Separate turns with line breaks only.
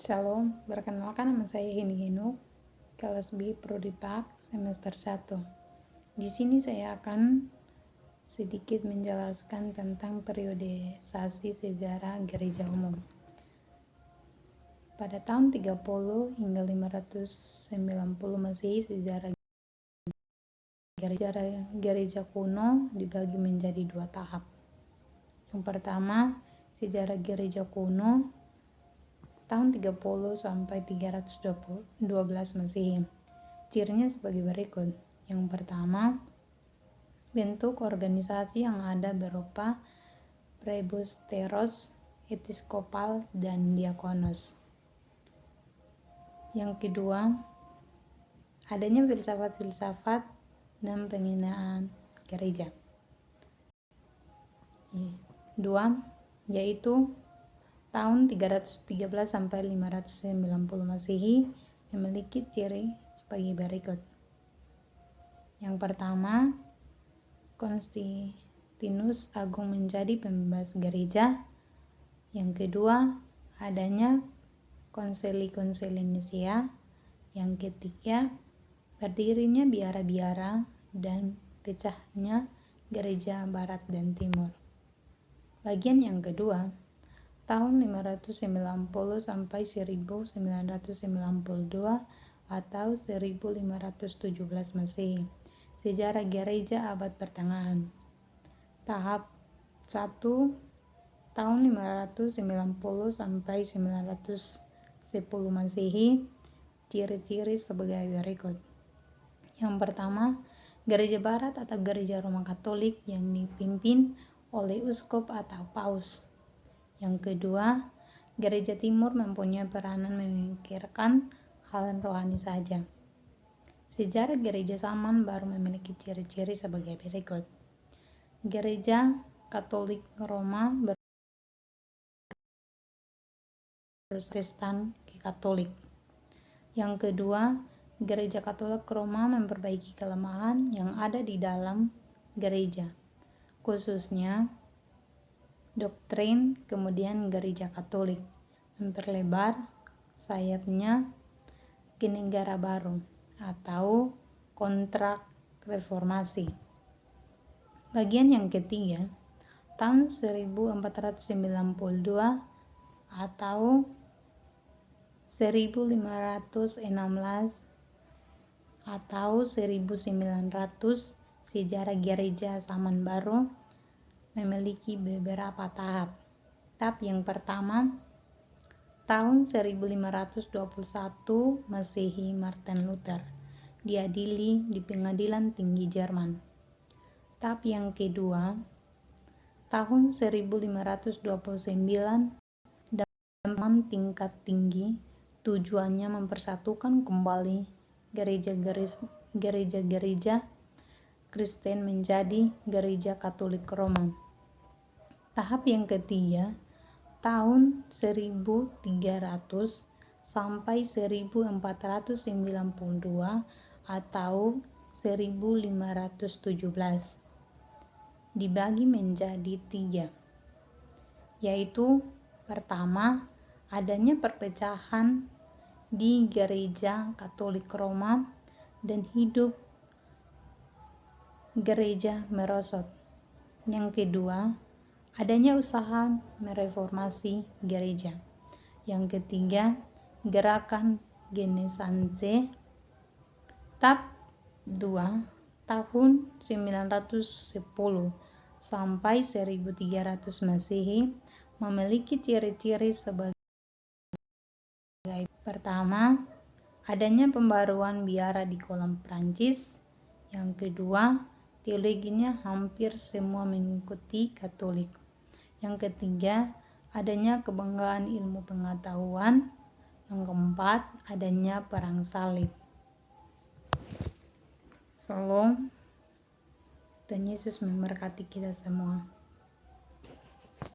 Shalom, perkenalkan nama saya Heni Henuk, kelas B Prodi Pak semester 1. Di sini saya akan sedikit menjelaskan tentang periodisasi sejarah gereja umum. Pada tahun 30 hingga 590 Masehi, sejarah gereja kuno dibagi menjadi dua tahap. Yang pertama, sejarah gereja kuno tahun 30 sampai 312 Masehi. Cirinya sebagai berikut. Yang pertama, bentuk organisasi yang ada berupa presbyteros, episkopal, dan diakonos. Yang kedua, adanya filsafat-filsafat dan penghinaan gereja. Dua, yaitu tahun 313 sampai 590 Masehi memiliki ciri sebagai berikut. Yang pertama, Konstantinus Agung menjadi pembebas gereja. Yang kedua, adanya konsili-konsili Nicea. Yang ketiga, berdirinya biara-biara dan pecahnya gereja barat dan timur. Bagian yang kedua, tahun 590 sampai 1992 atau 1517 Masehi. Sejarah gereja abad pertengahan. Tahap 1, tahun 590 sampai 910 Masehi. Ciri-ciri sebagai berikut. Yang pertama, gereja barat atau gereja Roma Katolik yang dipimpin oleh uskup atau paus. Yang kedua, gereja timur mempunyai peranan memikirkan hal rohani saja. Sejarah gereja zaman baru memiliki ciri-ciri sebagai berikut. Gereja Katolik Roma Protestan Katolik. Yang kedua, gereja Katolik Roma memperbaiki kelemahan yang ada di dalam gereja, khususnya doktrin. Kemudian gereja Katolik memperlebar sayapnya ke negara baru atau kontrak reformasi. Bagian yang ketiga, tahun 1492 atau 1516 atau 1900, sejarah gereja zaman baru memiliki beberapa tahap. Tahap yang pertama, tahun 1521 Masehi, Martin Luther diadili di Pengadilan Tinggi Jerman. Tahap yang kedua, tahun 1529 dalam tingkat tinggi, tujuannya mempersatukan kembali gereja-gereja Kristen menjadi gereja Katolik Roma. Tahap yang ketiga, tahun 1300 sampai 1492 atau 1517 dibagi menjadi 3, yaitu pertama, adanya perpecahan di gereja Katolik Roma dan hidup gereja merosot. Yang kedua, adanya usaha mereformasi gereja. Yang ketiga, gerakan Renaissance. Tahap 2, tahun 910 sampai 1300 Masehi memiliki ciri-ciri sebagai pertama, adanya pembaruan biara di kolom Prancis. Yang kedua, teologinya hampir semua mengikuti Katolik. Yang ketiga, adanya kebanggaan ilmu pengetahuan. Yang keempat, adanya perang salib. Shalom. Tuhan Yesus memberkati kita semua.